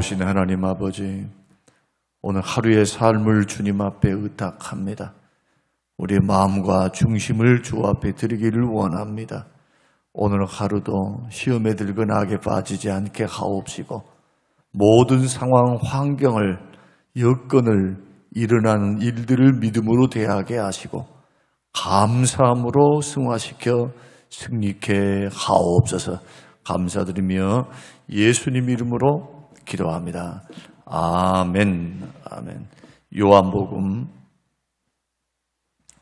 고마우신 하나님 아버지, 오늘 하루의 삶을 주님 앞에 의탁합니다. 우리의 마음과 중심을 주 앞에 드리기를 원합니다. 오늘 하루도 시험에 들거나 악에 빠지지 않게 하옵시고, 모든 상황, 환경을, 여건을, 일어나는 일들을 믿음으로 대하게 하시고 감사함으로 승화시켜 승리케 하옵소서. 감사드리며 예수님 이름으로 기도합니다. 아멘. 아멘. 요한복음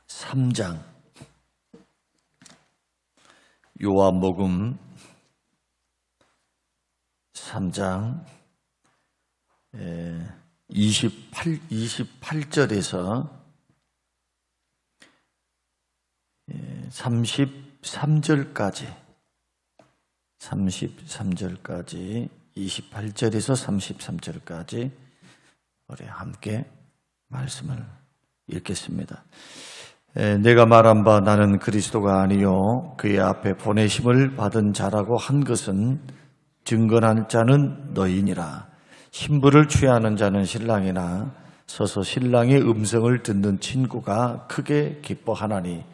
3장, 요한복음 3장 28절에서 33절까지 28절에서 33절까지 우리 함께 말씀을 읽겠습니다. 내가 말한 바 나는 그리스도가 아니요 그의 앞에 보내심을 받은 자라고 한 것은 증거한 자는 너희니라. 신부를 취하는 자는 신랑이나 서서 신랑의 음성을 듣는 친구가 크게 기뻐하나니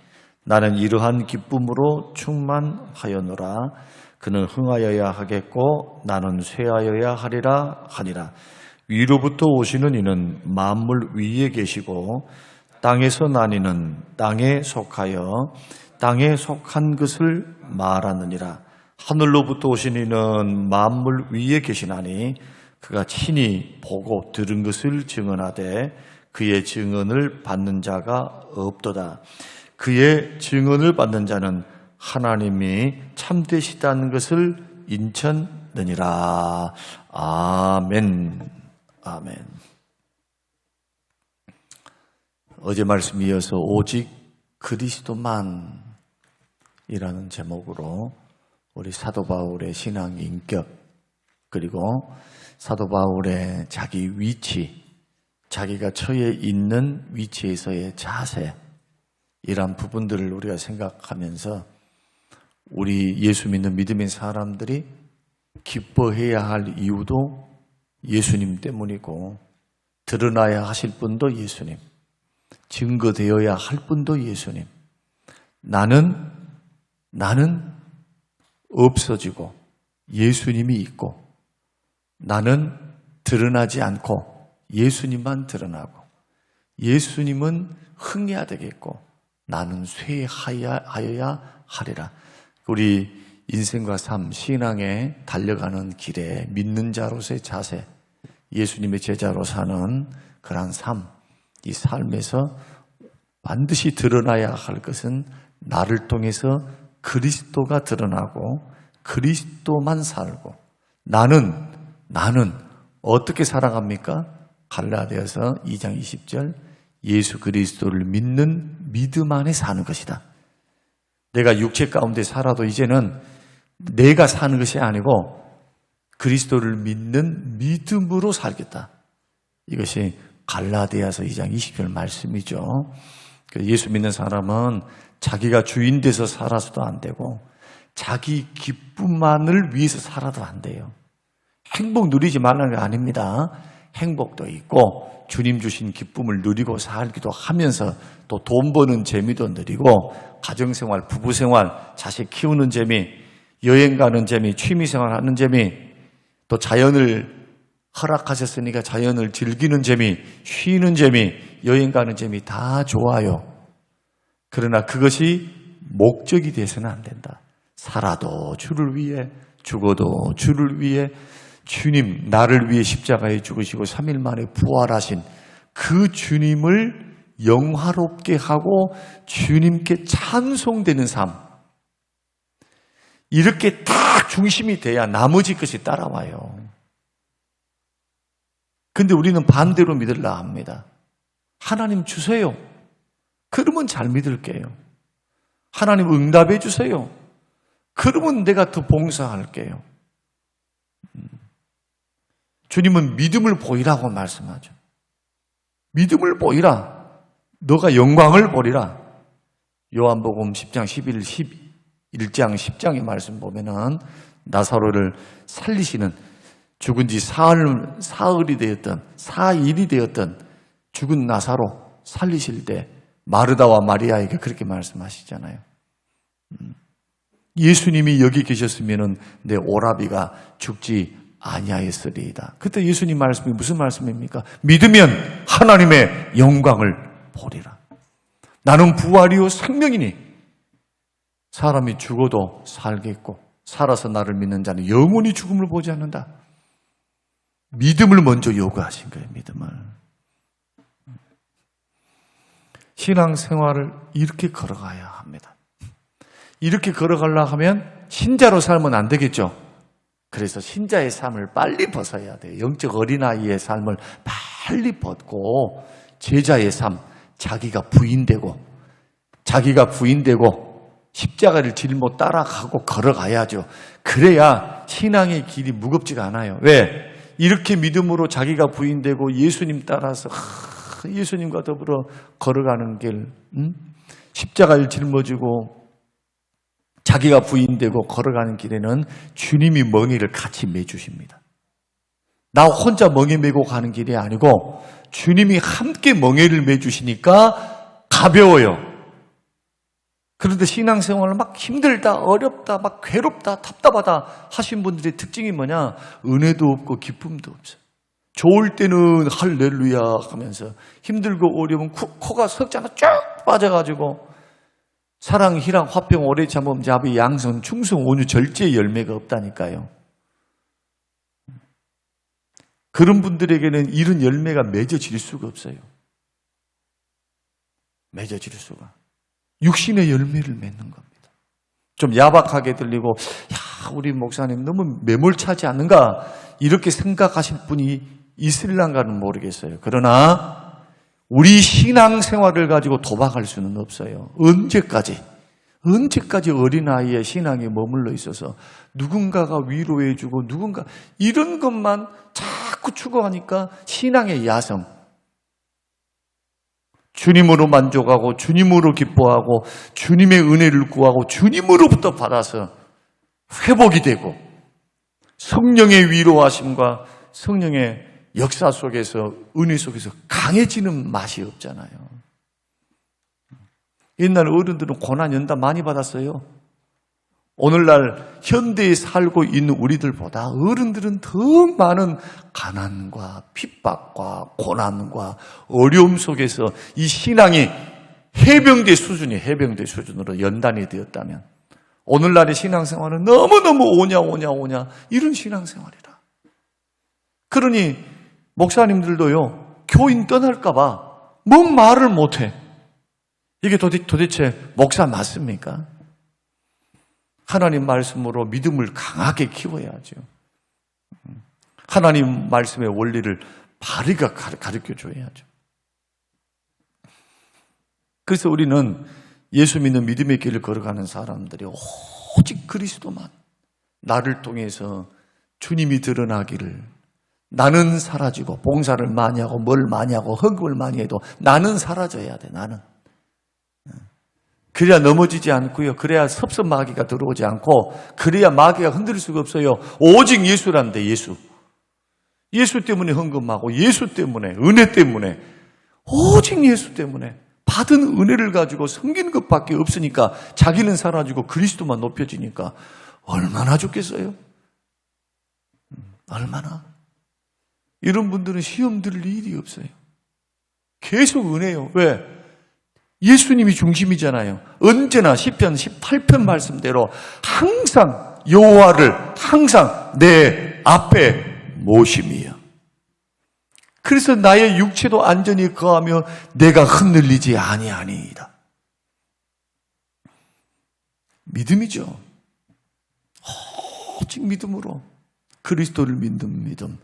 나는 이러한 기쁨으로 충만하였노라. 그는 흥하여야 하겠고 나는 쇠하여야 하리라 하니라. 위로부터 오시는 이는 만물 위에 계시고 땅에서 나니는 땅에 속하여 땅에 속한 것을 말하느니라. 하늘로부터 오신 이는 만물 위에 계시나니 그가 친히 보고 들은 것을 증언하되 그의 증언을 받는 자가 없도다. 그의 증언을 받는 자는 하나님이 참되시다는 것을 인천느니라. 아멘. 아멘. 어제 말씀 이어서 오직 그리스도만 이라는 제목으로 우리 사도 바울의 신앙 인격, 그리고 사도 바울의 자기 위치, 자기가 처해 있는 위치에서의 자세, 이런 부분들을 우리가 생각하면서 우리 예수 믿는 믿음의 사람들이 기뻐해야 할 이유도 예수님 때문이고, 드러나야 하실 분도 예수님, 증거되어야 할 분도 예수님. 나는 없어지고 예수님이 있고, 나는 드러나지 않고 예수님만 드러나고, 예수님은 흥해야 되겠고 나는 쇠하여야 하리라. 우리 인생과 삶, 신앙에 달려가는 길에 믿는 자로서의 자세, 예수님의 제자로 사는 그러한 삶, 이 삶에서 반드시 드러나야 할 것은 나를 통해서 그리스도가 드러나고 그리스도만 살고, 나는 어떻게 살아갑니까? 갈라디아서 2장 20절, 예수 그리스도를 믿는 믿음 안에 사는 것이다. 내가 육체 가운데 살아도 이제는 내가 사는 것이 아니고 그리스도를 믿는 믿음으로 살겠다. 이것이 갈라디아서 2장 20절 말씀이죠. 예수 믿는 사람은 자기가 주인 돼서 살아서도 안 되고 자기 기쁨만을 위해서 살아도 안 돼요. 행복 누리지 말라는 게 아닙니다. 행복도 있고 주님 주신 기쁨을 누리고 살기도 하면서 또 돈 버는 재미도 누리고, 가정생활, 부부생활, 자식 키우는 재미, 여행 가는 재미, 취미생활 하는 재미, 또 자연을 허락하셨으니까 자연을 즐기는 재미, 쉬는 재미, 여행 가는 재미 다 좋아요. 그러나 그것이 목적이 돼서는 안 된다. 살아도 주를 위해, 죽어도 주를 위해, 주님 나를 위해 십자가에 죽으시고 3일 만에 부활하신 그 주님을 영화롭게 하고 주님께 찬송되는 삶, 이렇게 딱 중심이 돼야 나머지 것이 따라와요. 근데 우리는 반대로 믿으려 합니다. 하나님 주세요. 그러면 잘 믿을게요. 하나님 응답해 주세요. 그러면 내가 더 봉사할게요. 주님은 믿음을 보이라고 말씀하죠. 믿음을 보이라. 너가 영광을 보리라. 요한복음 10장 11장 10장의 말씀 보면은 나사로를 살리시는 죽은 지 사흘이 되었던, 사일이 되었던 죽은 나사로 살리실 때 마르다와 마리아에게 그렇게 말씀하시잖아요. 예수님이 여기 계셨으면 내 오라비가 죽지 아니하였으리이다. 그때 예수님 말씀이 무슨 말씀입니까? 믿으면 하나님의 영광을 보리라. 나는 부활이요 생명이니 사람이 죽어도 살겠고 살아서 나를 믿는 자는 영원히 죽음을 보지 않는다. 믿음을 먼저 요구하신 거예요. 믿음을. 신앙생활을 이렇게 걸어가야 합니다. 이렇게 걸어가려고 하면 신자로 살면 안 되겠죠. 그래서 신자의 삶을 빨리 벗어야 돼요. 영적 어린아이의 삶을 빨리 벗고 제자의 삶, 자기가 부인되고 십자가를 짊어 따라가고 걸어가야죠. 그래야 신앙의 길이 무겁지가 않아요. 왜? 이렇게 믿음으로 자기가 부인되고 예수님 따라서 예수님과 더불어 걸어가는 길, 십자가를 짊어지고 자기가 부인되고 걸어가는 길에는 주님이 멍에를 같이 매주십니다. 나 혼자 멍에 메고 가는 길이 아니고 주님이 함께 멍에를 매주시니까 가벼워요. 그런데 신앙생활을 막 힘들다, 어렵다, 막 괴롭다, 답답하다 하신 분들의 특징이 뭐냐? 은혜도 없고 기쁨도 없어요. 좋을 때는 할렐루야 하면서 힘들고 어려우면 코가 석자가 쫙 빠져가지고 사랑, 희랑, 화평, 오래 참음, 자비, 양선, 충성, 온유, 절제의 열매가 없다니까요. 그런 분들에게는 이런 열매가 맺어질 수가 없어요. 맺어질 수가. 육신의 열매를 맺는 겁니다. 좀 야박하게 들리고 야 우리 목사님 너무 매몰차지 않는가 이렇게 생각하실 분이 있을란가는 모르겠어요. 그러나 우리 신앙생활을 가지고 도박할 수는 없어요. 언제까지 어린아이의 신앙에 머물러 있어서 누군가가 위로해주고 누군가 이런 것만 자꾸 추구하니까 신앙의 야성, 주님으로 만족하고 주님으로 기뻐하고 주님의 은혜를 구하고 주님으로부터 받아서 회복이 되고 성령의 위로하심과 성령의 역사 속에서 은혜 속에서 강해지는 맛이 없잖아요. 옛날 어른들은 고난 연단 많이 받았어요. 오늘날 현대에 살고 있는 우리들보다 어른들은 더 많은 가난과 핍박과 고난과 어려움 속에서 이 신앙이 해병대 수준으로 연단이 되었다면 오늘날의 신앙생활은 너무너무 오냐 이런 신앙생활이라. 그러니 목사님들도요 교인 떠날까봐 뭔 말을 못해. 이게 도대체 목사 맞습니까? 하나님 말씀으로 믿음을 강하게 키워야죠. 하나님 말씀의 원리를 바르게 가르쳐줘야죠. 그래서 우리는 예수 믿는 믿음의 길을 걸어가는 사람들이 오직 그리스도만 나를 통해서 주님이 드러나기를 나는 사라지고 봉사를 많이 하고 뭘 많이 하고 헌금을 많이 해도 나는 사라져야 돼. 나는. 그래야 넘어지지 않고요. 그래야 섭섭 마귀가 들어오지 않고 그래야 마귀가 흔들 수가 없어요. 오직 예수란데 예수. 예수 때문에 헌금하고 예수 때문에 은혜 때문에 오직 예수 때문에 받은 은혜를 가지고 섬기는 것밖에 없으니까 자기는 사라지고 그리스도만 높여지니까 얼마나 좋겠어요? 얼마나? 이런 분들은 시험 들을 일이 없어요. 계속 은혜요. 왜? 예수님이 중심이잖아요. 언제나 시편 18편 말씀대로 항상 여호와를 항상 내 앞에 모심이요. 그래서 나의 육체도 안전히 거하며 내가 흔들리지 아니하니이다. 믿음이죠. 오직 믿음으로 그리스도를 믿는 믿음,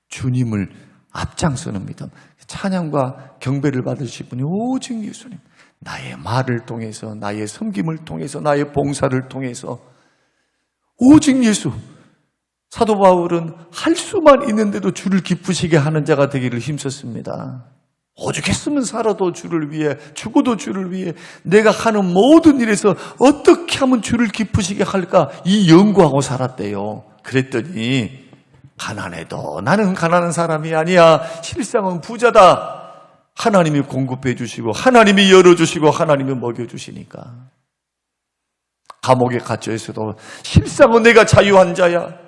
주님을 앞장서는 믿음, 찬양과 경배를 받으실 분이 오직 예수님. 나의 말을 통해서, 나의 섬김을 통해서, 나의 봉사를 통해서 오직 예수. 사도 바울은 할 수만 있는데도 주를 기쁘시게 하는 자가 되기를 힘썼습니다. 오죽했으면 살아도 주를 위해, 죽어도 주를 위해, 내가 하는 모든 일에서 어떻게 하면 주를 기쁘시게 할까 이 연구하고 살았대요. 그랬더니 가난해도 나는 가난한 사람이 아니야. 실상은 부자다. 하나님이 공급해 주시고 하나님이 열어주시고 하나님이 먹여주시니까. 감옥에 갇혀 있어도 실상은 내가 자유한 자야.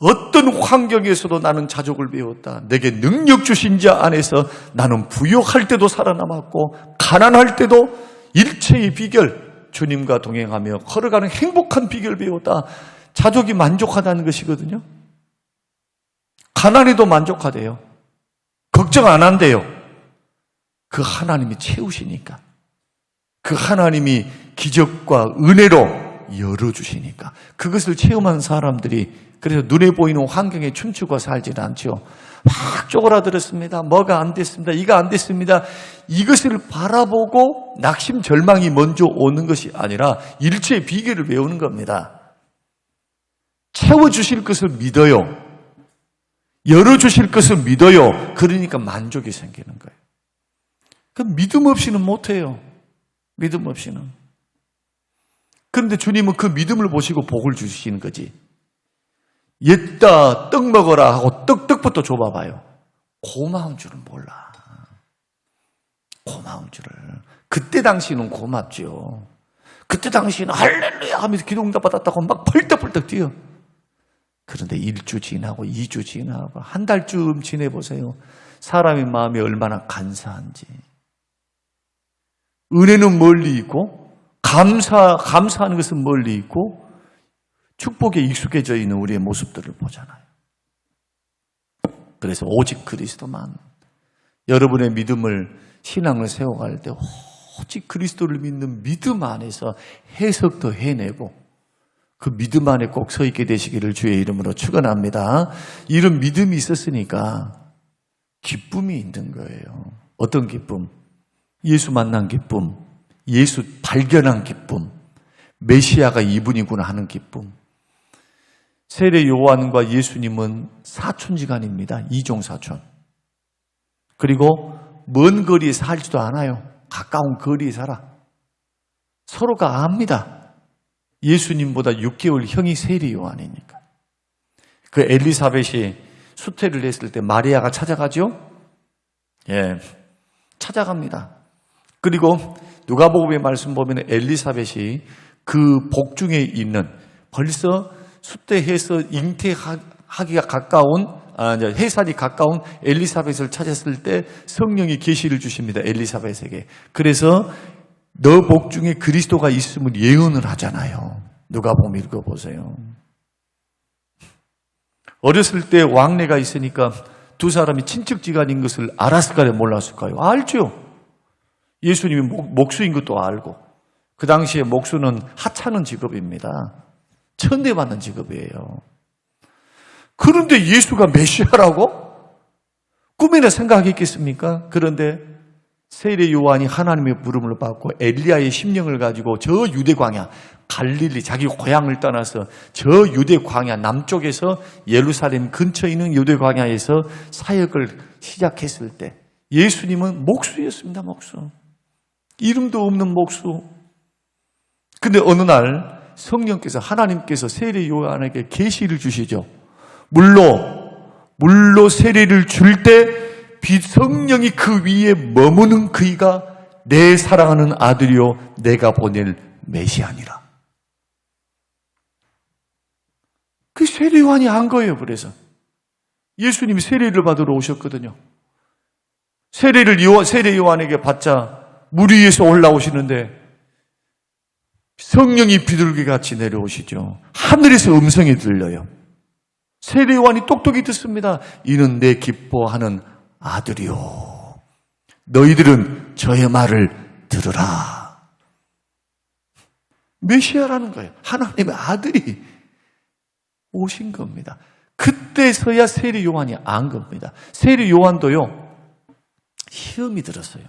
어떤 환경에서도 나는 자족을 배웠다. 내게 능력 주신 자 안에서 나는 부욕할 때도 살아남았고 가난할 때도 일체의 비결, 주님과 동행하며 걸어가는 행복한 비결 배웠다. 자족이 만족하다는 것이거든요. 가난해도 만족하대요. 걱정 안 한대요. 그 하나님이 채우시니까. 그 하나님이 기적과 은혜로 열어주시니까. 그것을 체험한 사람들이 그래서 눈에 보이는 환경에 춤추고 살지는 않죠. 막 쪼그라들었습니다. 뭐가 안 됐습니다. 이가 안 됐습니다. 이것을 바라보고 낙심, 절망이 먼저 오는 것이 아니라 일체의 비결을 배우는 겁니다. 채워주실 것을 믿어요. 열어주실 것을 믿어요. 그러니까 만족이 생기는 거예요. 그 믿음 없이는 못해요. 믿음 없이는. 그런데 주님은 그 믿음을 보시고 복을 주시는 거지. 옛다 떡 먹어라 하고 떡부터 줘봐봐요. 고마운 줄은 몰라. 고마운 줄을. 그때 당시는 고맙죠. 그때 당시는 할렐루야 하면서 기도응답 받았다고 막 펄떡펄떡 뛰어. 그런데 1주 지나고 2주 지나고 한 달쯤 지내보세요. 사람의 마음이 얼마나 간사한지. 은혜는 멀리 있고 감사하는 것은 멀리 있고 축복에 익숙해져 있는 우리의 모습들을 보잖아요. 그래서 오직 그리스도만, 여러분의 믿음을, 신앙을 세워갈 때 오직 그리스도를 믿는 믿음 안에서 해석도 해내고 그 믿음 안에 꼭 서 있게 되시기를 주의 이름으로 축원합니다. 이런 믿음이 있었으니까 기쁨이 있는 거예요. 어떤 기쁨? 예수 만난 기쁨, 예수 발견한 기쁨, 메시아가 이분이구나 하는 기쁨. 세례 요한과 예수님은 사촌지간입니다. 이종사촌. 그리고 먼 거리에 살지도 않아요. 가까운 거리에 살아. 서로가 압니다. 예수님보다 6개월 형이 세례 요한이니까. 그 엘리사벳이 수태를 했을 때 마리아가 찾아가죠? 예, 찾아갑니다. 그리고 누가복음의 말씀 보면 엘리사벳이 그 복중에 있는 벌써 수태해서 잉태하기가 가까운 해살이 가까운 엘리사벳을 찾았을 때 성령이 계시를 주십니다. 엘리사벳에게. 그래서 너 복중에 그리스도가 있음을 예언을 하잖아요. 누가복음 읽어보세요. 어렸을 때 왕래가 있으니까 두 사람이 친척지간인 것을 알았을까요? 몰랐을까요? 알죠. 예수님이 목수인 것도 알고 그 당시에 목수는 하찮은 직업입니다. 천대받는 직업이에요. 그런데 예수가 메시아라고? 꿈이나 생각했겠습니까? 그런데 세례 요한이 하나님의 부름을 받고 엘리야의 심령을 가지고 저 유대 광야, 갈릴리, 자기 고향을 떠나서 저 유대 광야 남쪽에서 예루살렘 근처에 있는 유대 광야에서 사역을 시작했을 때 예수님은 목수였습니다. 목수. 이름도 없는 목수. 근데 어느 날 성령께서, 하나님께서 세례 요한에게 계시를 주시죠. 물로 세례를 줄 때 성령이 그 위에 머무는 그이가 내 사랑하는 아들이요 내가 보낼 메시아니라. 그 세례 요한이 한 거예요. 그래서 예수님이 세례를 받으러 오셨거든요. 세례 요한에게 받자 물 위에서 올라오시는데 성령이 비둘기같이 내려오시죠. 하늘에서 음성이 들려요. 세례 요한이 똑똑히 듣습니다. 이는 내 기뻐하는 아들이요. 너희들은 저의 말을 들으라. 메시아라는 거예요. 하나님의 아들이 오신 겁니다. 그때서야 세례 요한이 안 겁니다. 세례 요한도요, 시험이 들었어요.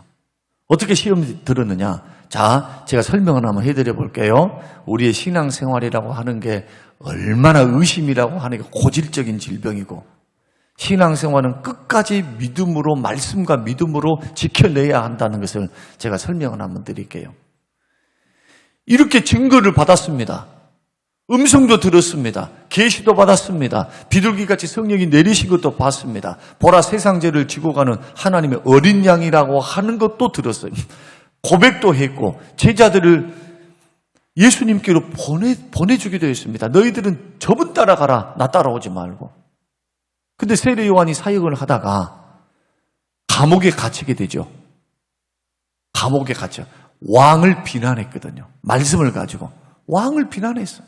어떻게 시험이 들었느냐? 자, 제가 설명을 한번 해드려 볼게요. 우리의 신앙생활이라고 하는 게 얼마나 의심이라고 하는 게 고질적인 질병이고, 신앙생활은 끝까지 믿음으로, 말씀과 믿음으로 지켜내야 한다는 것을 제가 설명을 한번 드릴게요. 이렇게 증거를 받았습니다. 음성도 들었습니다. 계시도 받았습니다. 비둘기같이 성령이 내리신 것도 봤습니다. 보라, 세상 죄를 지고 가는 하나님의 어린 양이라고 하는 것도 들었어요. 고백도 했고 제자들을 예수님께로 보내주기도 했습니다. 너희들은 저분 따라가라. 나 따라오지 말고. 근데 세례 요한이 사역을 하다가 감옥에 갇히게 되죠. 감옥에 갇혀 왕을 비난했거든요. 말씀을 가지고 왕을 비난했어요.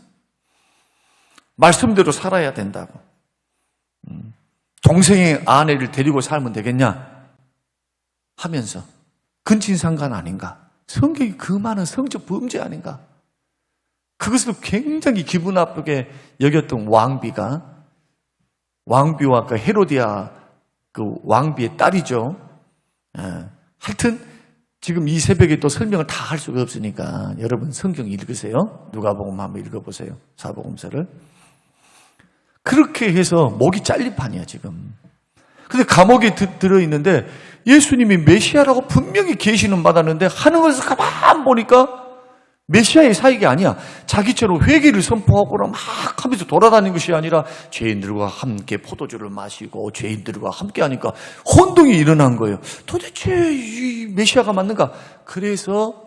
말씀대로 살아야 된다고. 동생의 아내를 데리고 살면 되겠냐 하면서 근친상간 아닌가? 성경이 그 많은 성적 범죄 아닌가? 그것을 굉장히 기분 나쁘게 여겼던 왕비와 그 헤로디아 그 왕비의 딸이죠. 하여튼 지금 이 새벽에 또 설명을 다 할 수가 없으니까 여러분 성경 읽으세요. 누가복음 한번 읽어보세요. 사복음서를. 그렇게 해서 목이 잘리판이야 지금. 근데 감옥에 들어있는데 예수님이 메시아라고 분명히 계시는 받았는데 하는 것을 가만 보니까 메시아의 사역이 아니야. 자기처럼 회개를 선포하거나 막 하면서 돌아다니는 것이 아니라 죄인들과 함께 포도주를 마시고 죄인들과 함께 하니까 혼동이 일어난 거예요. 도대체 이 메시아가 맞는가? 그래서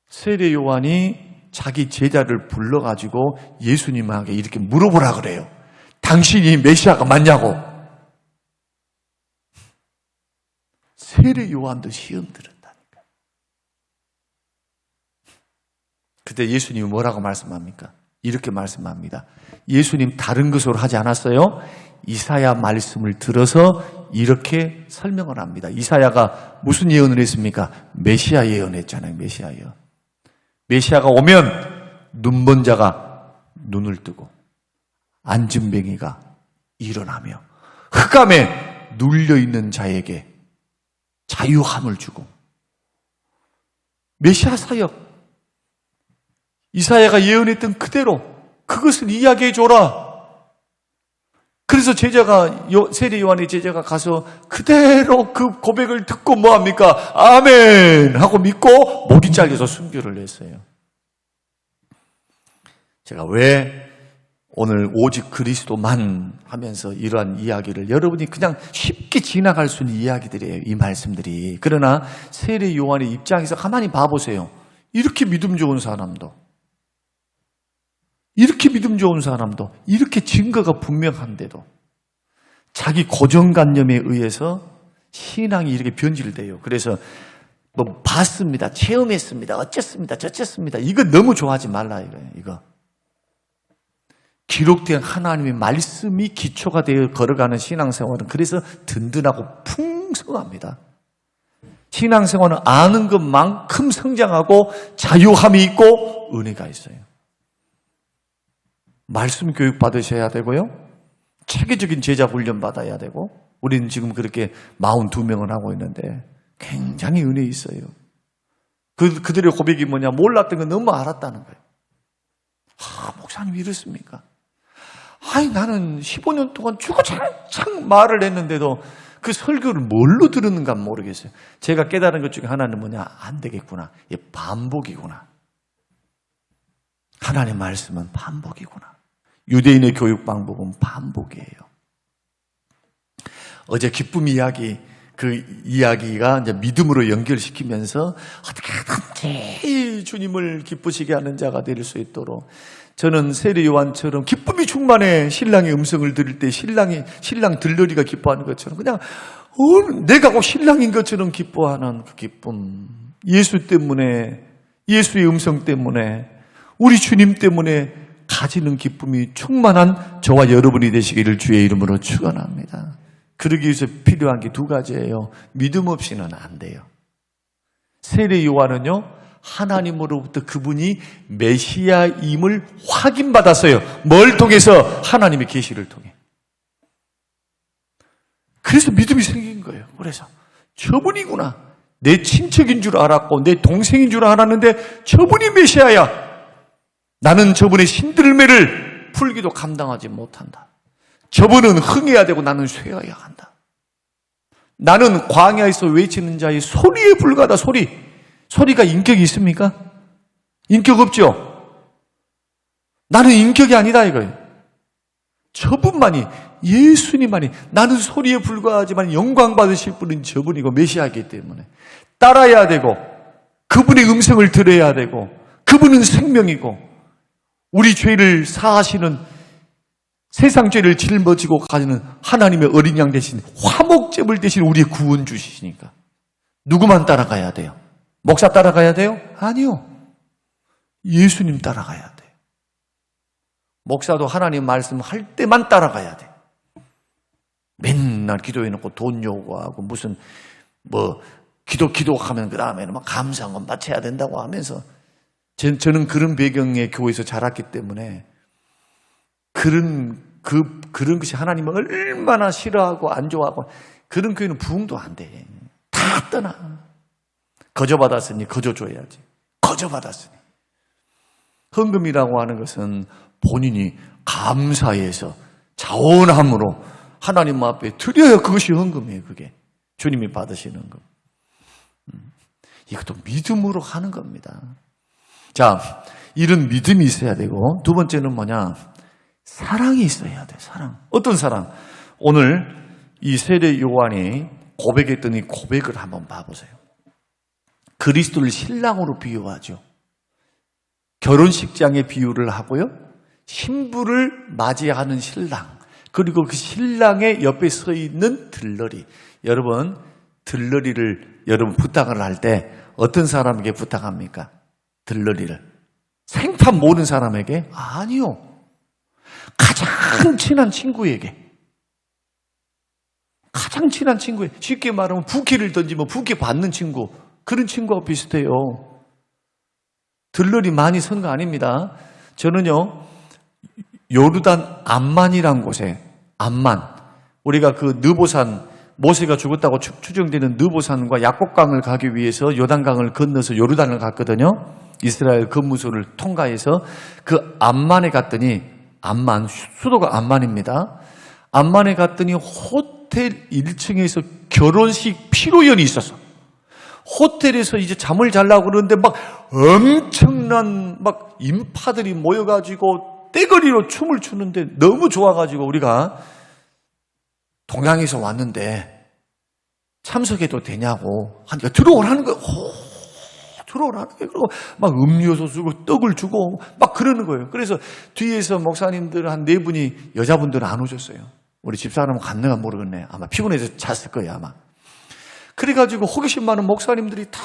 세례 요한이 자기 제자를 불러가지고 예수님에게 이렇게 물어보라 그래요. 당신이 메시아가 맞냐고. 세례 요한도 시험 들었다니까. 그때 예수님이 뭐라고 말씀합니까? 이렇게 말씀합니다. 예수님 다른 것으로 하지 않았어요? 이사야 말씀을 들어서 이렇게 설명을 합니다. 이사야가 무슨 예언을 했습니까? 메시아 예언했잖아요. 메시아 예언. 메시아가 오면 눈먼 자가 눈을 뜨고 안진뱅이가 일어나며 흑암에 눌려있는 자에게 자유함을 주고. 메시아 사역 이사야가 예언했던 그대로 그것을 이야기해 줘라. 그래서 세례 요한의 제자가 가서 그대로 그 고백을 듣고 뭐합니까? 아멘 하고 믿고 목이 잘려서 순교를 했어요. 제가 왜 오늘 오직 그리스도만 하면서 이러한 이야기를 여러분이 그냥 쉽게 지나갈 수 있는 이야기들이에요. 이 말씀들이. 그러나 세례 요한의 입장에서 가만히 봐보세요. 이렇게 믿음 좋은 사람도 이렇게 증거가 분명한데도 자기 고정관념에 의해서 신앙이 이렇게 변질돼요. 그래서 뭐 봤습니다. 체험했습니다. 어쨌습니다. 저쨌습니다. 이거 너무 좋아하지 말라 이거예요. 이거. 기록된 하나님의 말씀이 기초가 되어 걸어가는 신앙생활은 그래서 든든하고 풍성합니다. 신앙생활은 아는 것만큼 성장하고 자유함이 있고 은혜가 있어요. 말씀 교육 받으셔야 되고요. 체계적인 제자 훈련 받아야 되고 우리는 지금 그렇게 42명을 하고 있는데 굉장히 은혜 있어요. 그들의 고백이 뭐냐? 몰랐던 건 너무 알았다는 거예요. 목사님 이렇습니까? 나는 15년 동안 주구장창 말을 했는데도 그 설교를 뭘로 들었는가 모르겠어요. 제가 깨달은 것 중에 하나는 뭐냐? 안 되겠구나. 이게 반복이구나. 하나님의 말씀은 반복이구나. 유대인의 교육 방법은 반복이에요. 어제 기쁨 이야기, 그 이야기가 이제 믿음으로 연결시키면서 어떻게든지 주님을 기쁘시게 하는 자가 될 수 있도록 저는 세례 요한처럼 기쁨이 충만해. 신랑의 음성을 들을 때 신랑 들러리가 기뻐하는 것처럼 그냥 내가 꼭 신랑인 것처럼 기뻐하는 그 기쁨. 예수 때문에, 예수의 음성 때문에, 우리 주님 때문에 가지는 기쁨이 충만한 저와 여러분이 되시기를 주의 이름으로 축원합니다. 그러기 위해서 필요한 게 두 가지예요. 믿음 없이는 안 돼요. 세례 요한은요, 하나님으로부터 그분이 메시아임을 확인받았어요. 뭘 통해서? 하나님의 계시를 통해. 그래서 믿음이 생긴 거예요. 그래서 저분이구나. 내 친척인 줄 알았고 내 동생인 줄 알았는데 저분이 메시아야. 나는 저분의 신들매를 풀기도 감당하지 못한다. 저분은 흥해야 되고 나는 쇠해야 한다. 나는 광야에서 외치는 자의 소리에 불과하다. 소리가 인격이 있습니까? 인격 없죠? 나는 인격이 아니다 이거예요. 저분만이, 예수님만이, 나는 소리에 불과하지만 영광 받으실 분은 저분이고 메시아이기 때문에 따라야 되고, 그분의 음성을 들어야 되고, 그분은 생명이고, 우리 죄를 사하시는, 세상 죄를 짊어지고 가는 하나님의 어린 양 대신, 화목제물 대신 우리의 구원 주시니까 누구만 따라가야 돼요? 목사 따라가야 돼요? 아니요. 예수님 따라가야 돼요. 목사도 하나님 말씀할 때만 따라가야 돼요. 맨날 기도해놓고 돈 요구하고 무슨 기도하면 그 다음에는 막 감사한 건 바쳐야 된다고 하면서, 저는 그런 배경의 교회에서 자랐기 때문에 그런 것이 하나님을 얼마나 싫어하고 안 좋아하고, 그런 교회는 부흥도 안 돼. 다 떠나. 거저 받았으니 거저 줘야지. 거저 받았으니. 헌금이라고 하는 것은 본인이 감사해서 자원함으로 하나님 앞에 드려야 그것이 헌금이에요. 그게 주님이 받으시는 것. 이것도 믿음으로 하는 겁니다. 자, 이런 믿음이 있어야 되고, 두 번째는 뭐냐? 사랑이 있어야 돼. 사랑. 어떤 사랑? 오늘 이 세례 요한이 고백했던 이 고백을 한번 봐보세요. 그리스도를 신랑으로 비유하죠. 결혼식장에 비유를 하고요, 신부를 맞이하는 신랑, 그리고 그 신랑의 옆에 서 있는 들러리. 여러분, 들러리를 여러분 부탁을 할 때 어떤 사람에게 부탁합니까? 들러리를. 생판 모르는 사람에게? 아니요. 가장 친한 친구에게. 가장 친한 친구에게. 쉽게 말하면 부케를 던지면 부케 받는 친구. 그런 친구와 비슷해요. 들러리 많이 선 거 아닙니다. 저는요, 요르단 암만이란 곳에, 암만, 우리가 그 느보산, 모세가 죽었다고 추정되는 느보산과 약곡강을 가기 위해서 요단강을 건너서 요르단을 갔거든요. 이스라엘 근무소를 통과해서 그 암만에 갔더니, 암만, 수도가 암만입니다. 암만에 갔더니 호텔 1층에서 결혼식 피로연이 있었어. 호텔에서 이제 잠을 자려고 그러는데 막 엄청난 막 인파들이 모여가지고 떼거리로 춤을 추는데 너무 좋아가지고 우리가 동양에서 왔는데 참석해도 되냐고 하니까 들어오라는 거예요. 들어오라는 거예요. 그리고 막 음료수 주고 떡을 주고 막 그러는 거예요. 그래서 뒤에서 목사님들 한 4분이 여자분들은 안 오셨어요. 우리 집사람은 갔는가 모르겠네. 아마 피곤해서 잤을 거예요, 아마. 그래가지고 호기심 많은 목사님들이 다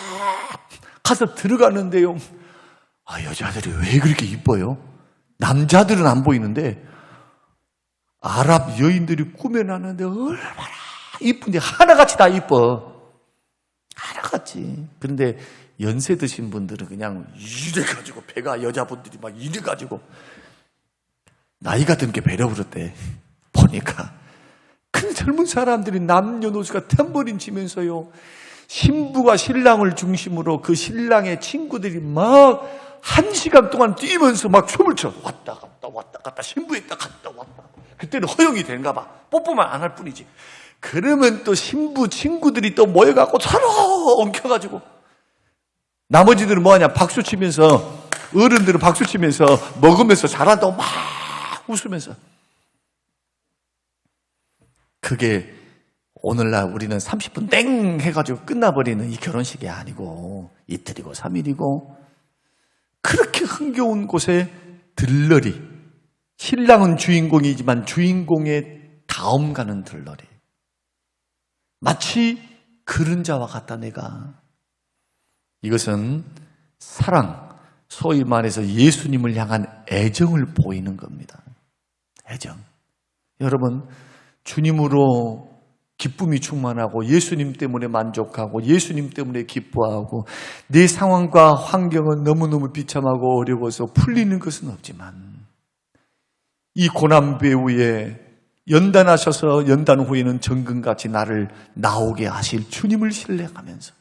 가서 들어가는데요. 아, 여자들이 왜 그렇게 이뻐요? 남자들은 안 보이는데 아랍 여인들이 꾸며놨는데 얼마나 이쁜데 하나같이 다 이뻐. 하나같이. 그런데 연세 드신 분들은 그냥 이래가지고 배가 여자분들이 막 이래가지고 나이가 든 게 배려버렸대. 보니까. 그 젊은 사람들이 남녀노소가 탬버린 치면서요, 신부가 신랑을 중심으로 그 신랑의 친구들이 막 1시간 동안 뛰면서 막 춤을 춰. 왔다 갔다 왔다 갔다 신부했다 갔다 왔다. 그때는 허용이 된가 봐. 뽀뽀만 안 할 뿐이지. 그러면 또 신부 친구들이 또 모여갖고 서로 엉켜가지고 나머지들은 뭐하냐, 박수 치면서, 어른들은 박수 치면서 먹으면서 잘한다고 막 웃으면서. 그게 오늘날 우리는 30분 땡 해가지고 끝나버리는 이 결혼식이 아니고 이틀이고 3일이고 그렇게 흥겨운 곳에 들러리. 신랑은 주인공이지만 주인공의 다음 가는 들러리. 마치 그림자와 같다 내가. 이것은 사랑, 소위 말해서 예수님을 향한 애정을 보이는 겁니다. 애정. 여러분, 주님으로 기쁨이 충만하고 예수님 때문에 만족하고 예수님 때문에 기뻐하고 내 상황과 환경은 너무너무 비참하고 어려워서 풀리는 것은 없지만 이 고난 배후에 연단하셔서 연단 후에는 정금같이 나를 나오게 하실 주님을 신뢰하면서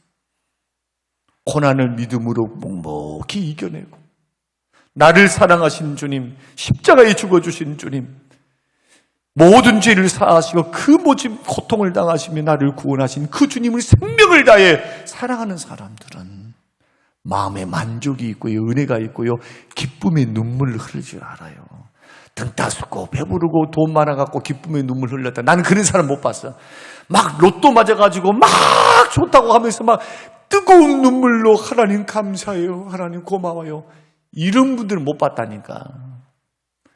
고난을 믿음으로 묵묵히 이겨내고 나를 사랑하신 주님, 십자가에 죽어주신 주님, 모든 죄를 사하시고 그 모진 고통을 당하시며 나를 구원하신 그 주님을 생명을 다해 사랑하는 사람들은 마음에 만족이 있고요, 은혜가 있고요, 기쁨의 눈물을 흐를 줄 알아요. 등 따숩고 배부르고 돈 많아갖고 기쁨의 눈물 흘렸다. 나는 그런 사람 못 봤어. 막 로또 맞아가지고 막 좋다고 하면서 막 뜨거운 눈물로 하나님 감사해요, 하나님 고마워요, 이런 분들은 못 봤다니까.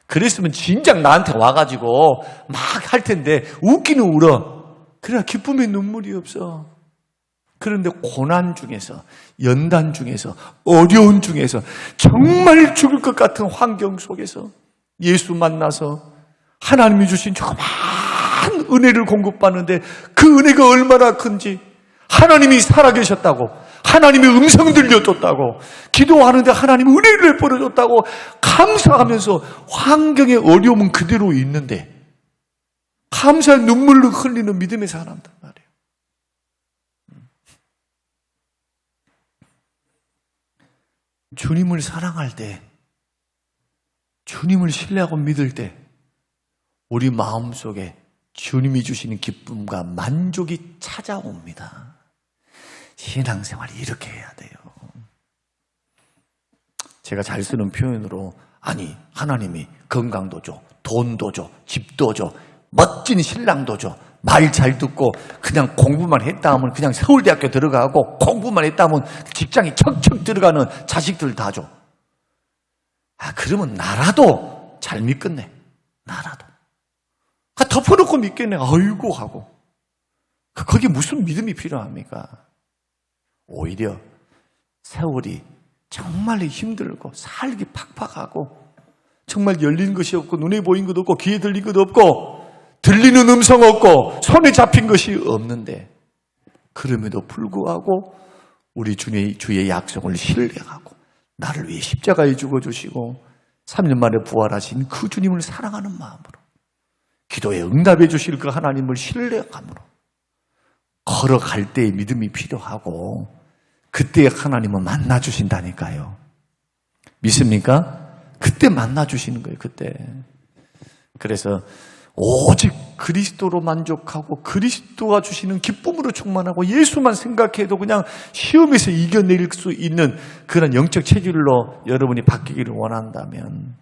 그랬으면 진작 나한테 와가지고 막 할 텐데 웃기는 울어. 그래야 기쁨의 눈물이 없어. 그런데 고난 중에서, 연단 중에서, 어려운 중에서, 정말 죽을 것 같은 환경 속에서 예수 만나서 하나님이 주신 조그만 은혜를 공급받는데 그 은혜가 얼마나 큰지, 하나님이 살아계셨다고, 하나님의 음성 들려줬다고, 기도하는데 하나님 은혜를 베풀어줬다고 감사하면서 환경의 어려움은 그대로 있는데 감사의 눈물을 흘리는 믿음의 사람들 말이에요. 주님을 사랑할 때, 주님을 신뢰하고 믿을 때 우리 마음속에 주님이 주시는 기쁨과 만족이 찾아옵니다. 신앙생활이 이렇게 해야 돼요. 제가 잘 쓰는 표현으로, 아니 하나님이 건강도 줘, 돈도 줘, 집도 줘, 멋진 신랑도 줘, 말 잘 듣고 그냥 공부만 했다 하면 그냥 서울대학교 들어가고 공부만 했다 하면 직장에 척척 들어가는 자식들 다 줘. 그러면 나라도 잘 믿겠네. 나라도 덮어놓고 믿겠네. 아이고 하고. 거기 무슨 믿음이 필요합니까? 오히려 세월이 정말 힘들고 살기 팍팍하고 정말 열린 것이 없고 눈에 보인 것 없고 귀에 들린 것 없고 들리는 음성 없고 손에 잡힌 것이 없는데, 그럼에도 불구하고 우리 주의 약속을 신뢰하고 나를 위해 십자가에 죽어주시고 3년 만에 부활하신 그 주님을 사랑하는 마음으로, 기도에 응답해 주실 그 하나님을 신뢰함으로 걸어갈 때의 믿음이 필요하고, 그때 하나님은 만나주신다니까요. 믿습니까? 그때 만나주시는 거예요. 그때. 그래서 오직 그리스도로 만족하고 그리스도가 주시는 기쁨으로 충만하고 예수만 생각해도 그냥 시험에서 이겨낼 수 있는 그런 영적 체질로 여러분이 바뀌기를 원한다면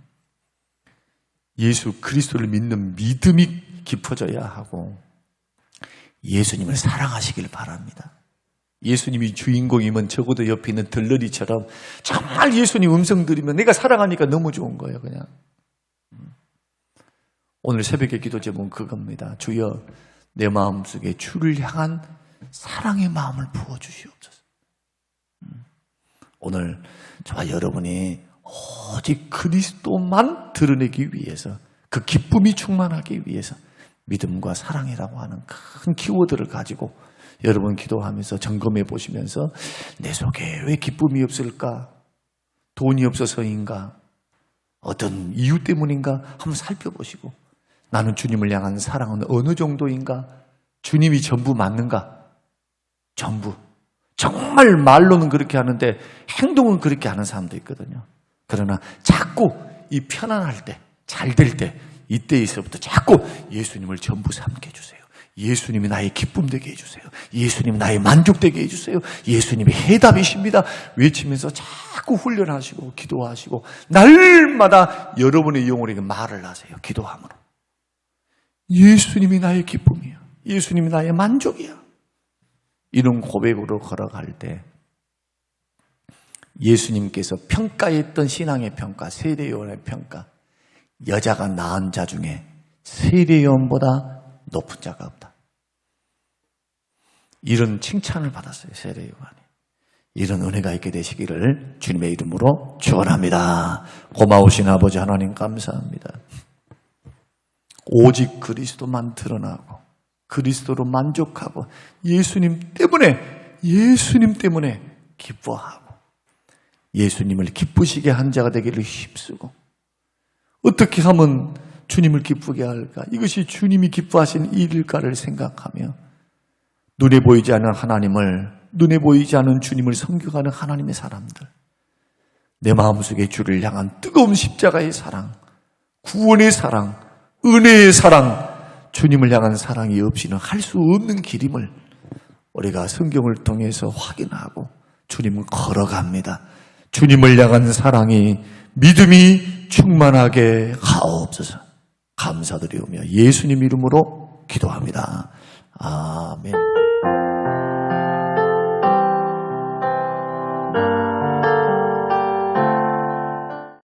예수 그리스도를 믿는 믿음이 깊어져야 하고 예수님을 사랑하시길 바랍니다. 예수님이 주인공이면 적어도 옆에 있는 들러리처럼 정말 예수님 음성 들으면 내가 사랑하니까 너무 좋은 거예요. 그냥. 오늘 새벽의 기도 제목은 그겁니다. 주여, 내 마음속에 주를 향한 사랑의 마음을 부어주시옵소서. 오늘 저와 여러분이 오직 그리스도만 드러내기 위해서, 그 기쁨이 충만하기 위해서 믿음과 사랑이라고 하는 큰 키워드를 가지고 여러분 기도하면서 점검해 보시면서 내 속에 왜 기쁨이 없을까? 돈이 없어서인가? 어떤 이유 때문인가? 한번 살펴보시고, 나는 주님을 향한 사랑은 어느 정도인가? 주님이 전부 맞는가? 전부. 정말 말로는 그렇게 하는데 행동은 그렇게 하는 사람도 있거든요. 그러나 자꾸 이 편안할 때, 잘 될 때, 이때에서부터 자꾸 예수님을 전부 삼게 해주세요. 예수님이 나의 기쁨 되게 해주세요. 예수님이 나의 만족 되게 해주세요. 예수님이 해답이십니다. 외치면서 자꾸 훈련하시고 기도하시고 날마다 여러분의 영혼에게 말을 하세요. 기도함으로. 예수님이 나의 기쁨이야. 예수님이 나의 만족이야. 이런 고백으로 걸어갈 때 예수님께서 평가했던 신앙의 평가, 세례요한의 평가, 여자가 낳은 자 중에 세례요한보다 높은 자가 없다. 이런 칭찬을 받았어요. 세례요한이. 이런 은혜가 있게 되시기를 주님의 이름으로 축원합니다. 고마우신 아버지 하나님 감사합니다. 오직 그리스도만 드러나고 그리스도로 만족하고 예수님 때문에 기뻐하고 예수님을 기쁘시게 한 자가 되기를 힘쓰고, 어떻게 하면 주님을 기쁘게 할까? 이것이 주님이 기뻐하신 일일까를 생각하며 눈에 보이지 않는 하나님을, 눈에 보이지 않는 주님을 섬겨가는 하나님의 사람들, 내 마음속에 주를 향한 뜨거운 십자가의 사랑, 구원의 사랑, 은혜의 사랑, 주님을 향한 사랑이 없이는 할 수 없는 길임을 우리가 성경을 통해서 확인하고 주님은 걸어갑니다. 주님을 향한 사랑이, 믿음이 충만하게 하옵소서. 감사드리오며 예수님 이름으로 기도합니다. 아멘.